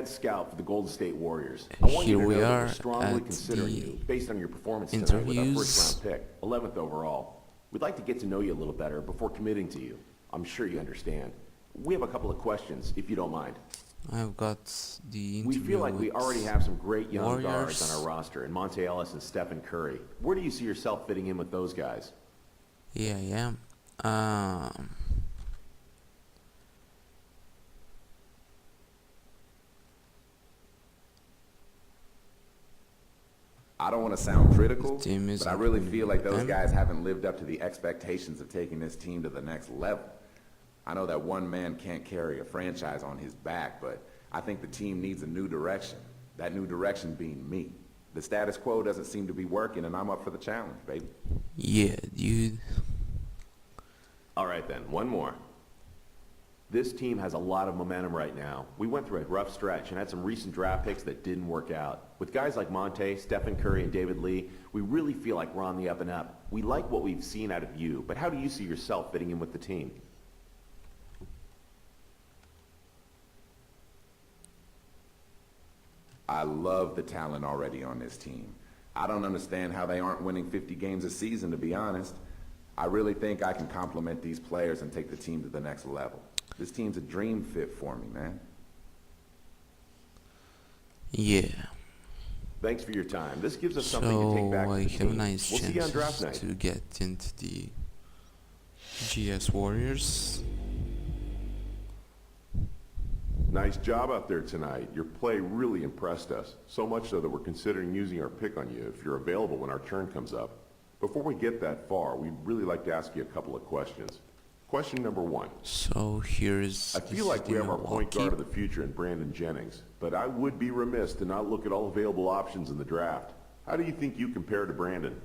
scout for the Golden State Warriors. I want you Here to we know that are we're strongly at considering the you based on your performance tonight with our interviews. first round pick, 11th overall. We'd like to get to know you a little better before committing to you. I'm sure you understand. We have a couple of questions, if you don't mind. I've got the We interview feel like we with already have some great young guards Warriors. on our roster in Monte Ellis and Stephen Curry. Where do you see yourself fitting in with those guys? Yeah. I don't want to sound critical, team is but I really not feel like those them. guys haven't lived up to the expectations of taking this team to the next level. I know that one man can't carry a franchise on his back, but I think the team needs a new direction. That new direction being me. The status quo doesn't seem to be working, and I'm up for the challenge, baby. Yeah, dude. All right then, one more. This team has a lot of momentum right now. We went through a rough stretch and had some recent draft picks that didn't work out. With guys like Monte, Stephen Curry, and David Lee, we really feel like we're on the up and up. We like what we've seen out of you, but how do you see yourself fitting in with the team? I love the talent already on this team. I don't understand how they aren't winning 50 games a season, to be honest. I really think I can complement these players and take the team to the next level. This team's a dream fit for me, man. Yeah. Thanks for your time. This gives us something to take So back to I the have team. nice We'll see you on draft chances night. to get into the GS Warriors. Nice job out there tonight. Your play really impressed us. So much so that we're considering using our pick on you if you're available when our turn comes up. Before we get that far, we'd really like to ask you a couple of questions. Question number one. So here's I feel like we have our point guard of the future in Brandon Jennings, but I would be remiss to not look at all available options in the draft. How do you think you compare to Brandon?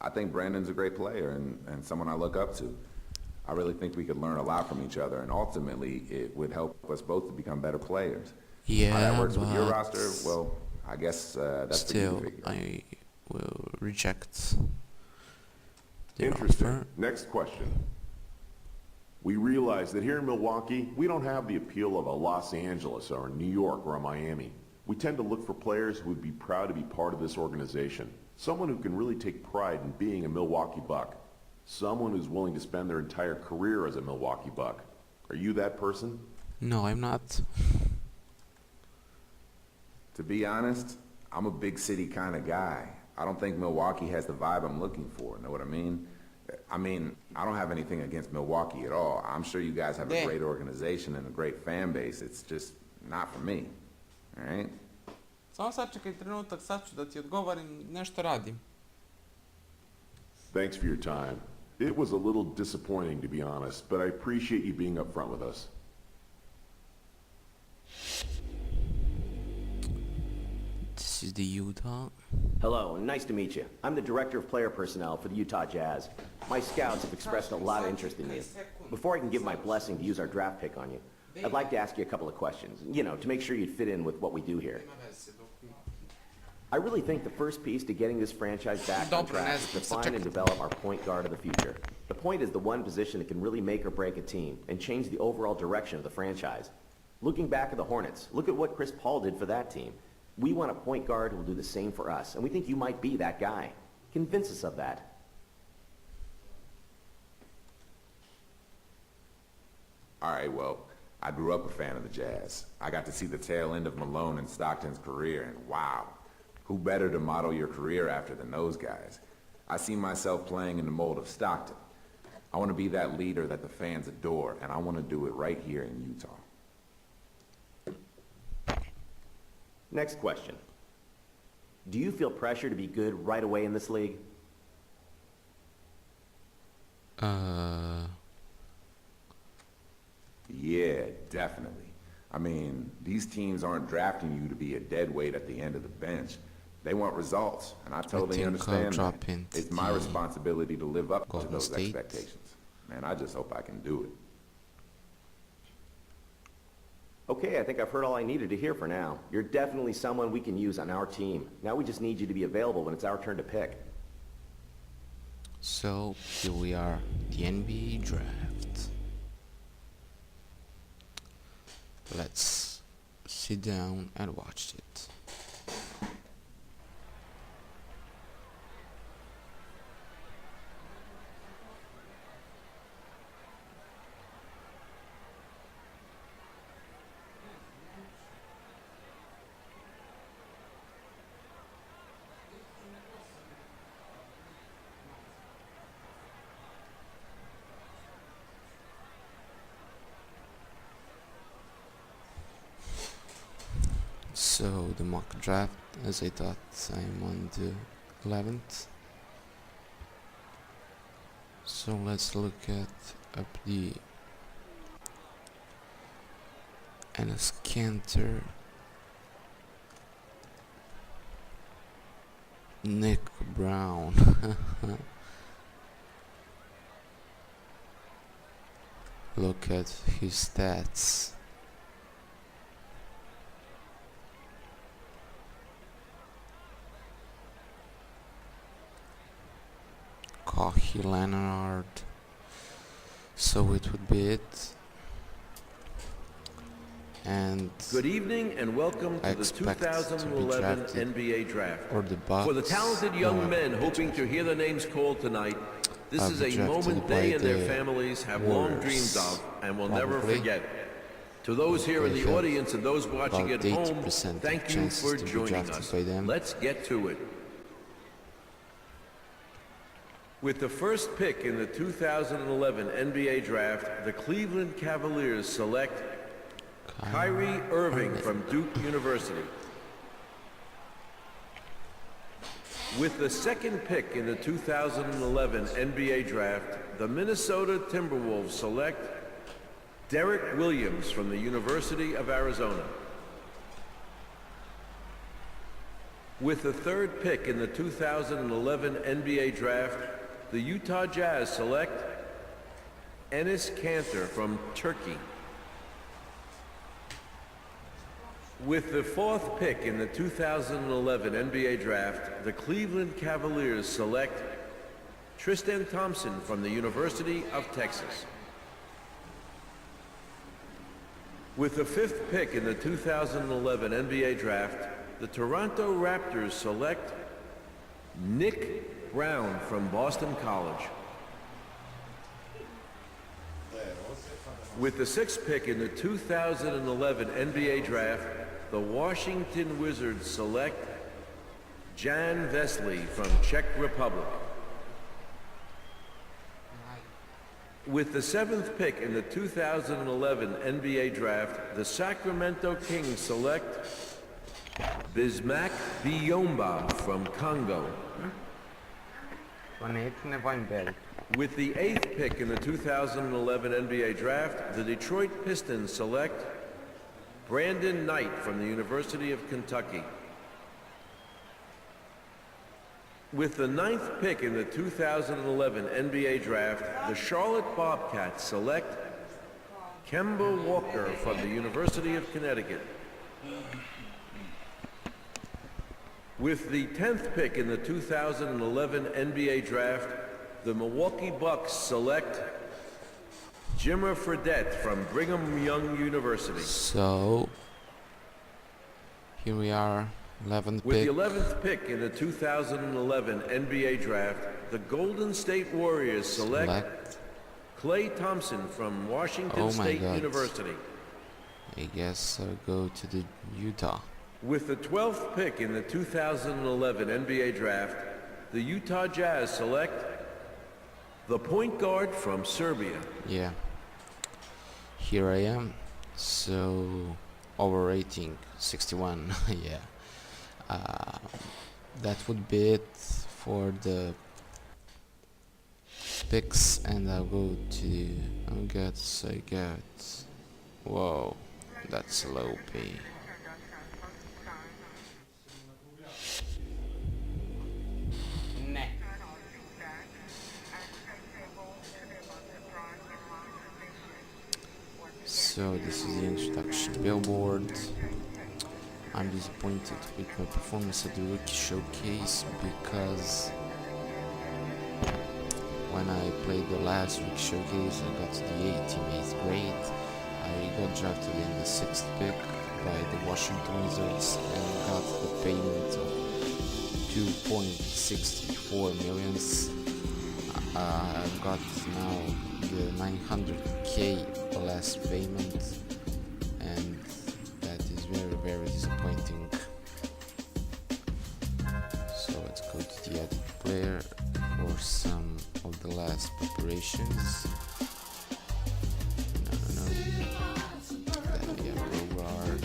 I think Brandon's a great player and someone I look up to. I really think we could learn a lot from each other, and ultimately it would help us both to become better players. How that Yeah, works with your but roster, well, I guess that's for you still to figure. I will reject the Interesting. offer. Next question. We realize that here in Milwaukee, we don't have the appeal of a Los Angeles or a New York or a Miami. We tend to look for players who would be proud to be part of this organization. Someone who can really take pride in being a Milwaukee Buck. Someone who's willing to spend their entire career as a Milwaukee Buck. Are you that person? No, I'm not. To be honest, I'm a big city kind of guy. I don't think Milwaukee has the vibe I'm looking for, know what I mean? I don't have anything against Milwaukee at all. I'm sure you guys have a great organization and a great fan base. It's just not for me, all right? Samo sačekaj trenutak, sad ću da ti odgovorim, nešto radim. Thanks for your time. It was a little disappointing, to be honest, but I appreciate you being upfront with us. This is the Utah. Hello, and nice to meet you. I'm the Director of Player Personnel for the Utah Jazz. My scouts have expressed a lot of interest in you. Before I can give my blessing to use our draft pick on you, I'd like to ask you a couple of questions, to make sure you'd fit in with what we do here. I really think the first piece to getting this franchise back on track is to find and develop our point guard of the future. The point is the one position that can really make or break a team and change the overall direction of the franchise. Looking back at the Hornets, look at what Chris Paul did for that team. We want a point guard who will do the same for us, and we think you might be that guy. Convince us of that. All right, well, I grew up a fan of the Jazz. I got to see the tail end of Malone and Stockton's career, and wow, who better to model your career after than those guys? I see myself playing in the mold of Stockton. I want to be that leader that the fans adore, and I want to do it right here in Utah. Next question. Do you feel pressure to be good right away in this league? Yeah, definitely. These teams aren't drafting you to be a dead weight at the end of the bench. They want results, and I totally think I'll understand drop that. into It's my the responsibility to live up to Golden those State. expectations. Man, I just hope I can do it. Okay, I think I've heard all I needed to hear for now. You're definitely someone we can use on our team. Now we just need you to be available when it's our turn to pick. So here we are, the NBA draft. Let's sit down and watch it. So the mock draft, as I thought, I'm on the 11th. So let's look at up the Enes Kanter, Nick Brown. Look at his stats. Kawhi Leonard. So it would be it. And Good evening and welcome I to the expect to be 2011 drafted, NBA Draft. or the Bucks. For the talented young or men hoping to hear their names called tonight, this I'll is be a drafted moment by they and their the families have long Warriors, dreamed of and will never probably. forget. To those here in They the have audience and those watching about at home, 80% thank you chances for to be joining drafted us. by them. Let's get to it. With the first pick in the 2011 NBA Draft, the Cleveland Cavaliers select Kyrie Irving from Duke University. With the second pick in the 2011 NBA Draft, the Minnesota Timberwolves select Derek Williams from the University of Arizona. With the third pick in the 2011 NBA Draft, the Utah Jazz select Enes Kanter from Turkey. With the fourth pick in the 2011 NBA Draft, the Cleveland Cavaliers select Tristan Thompson from the University of Texas. With the fifth pick in the 2011 NBA Draft, the Toronto Raptors select Nick Brown from Boston College. With the sixth pick in the 2011 NBA Draft, the Washington Wizards select Jan Vesley from Czech Republic. With the seventh pick in the 2011 NBA Draft, the Sacramento Kings select Bismack Biyombo from Congo. With the eighth pick in the 2011 NBA Draft, the Detroit Pistons select Brandon Knight from the University of Kentucky. With the ninth pick in the 2011 NBA Draft, the Charlotte Bobcats select Kemba Walker from the University of Connecticut. With the 10th pick in the 2011 NBA Draft, the Milwaukee Bucks select Jimmer Fredette from Brigham Young University. So here we are, 11th With pick. the 11th pick in the 2011 NBA Draft, the Golden State Warriors select Klay Thompson from Washington Oh my State God. University. I guess I'll go to the Utah. With the 12th pick in the 2011 NBA Draft, the Utah Jazz select the point guard from Serbia. Yeah. Here I am. So overrating 61. Yeah. That would be it for the picks, and I'll go to I got whoa, that's low P. So this is the introduction billboard. I'm disappointed with my performance at the rookie showcase because when I played the last week showcase, I got the 88th grade. I got drafted in the 6th pick by the Washington Wizards and got the payment of 2.64 millions. I've got now the 900k last payment, and that is very, very disappointing. So let's go to the edit player for some of the last preparations. No. Then we have Bogard.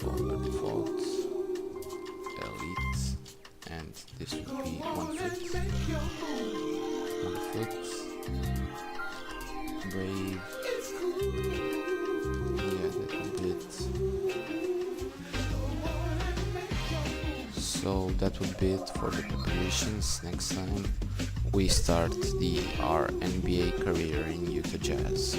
By default, elite, and this would be 1 foot, brave, yeah, that would be it. So that would be it for the preparations. Next time we start our NBA career in Utah Jazz.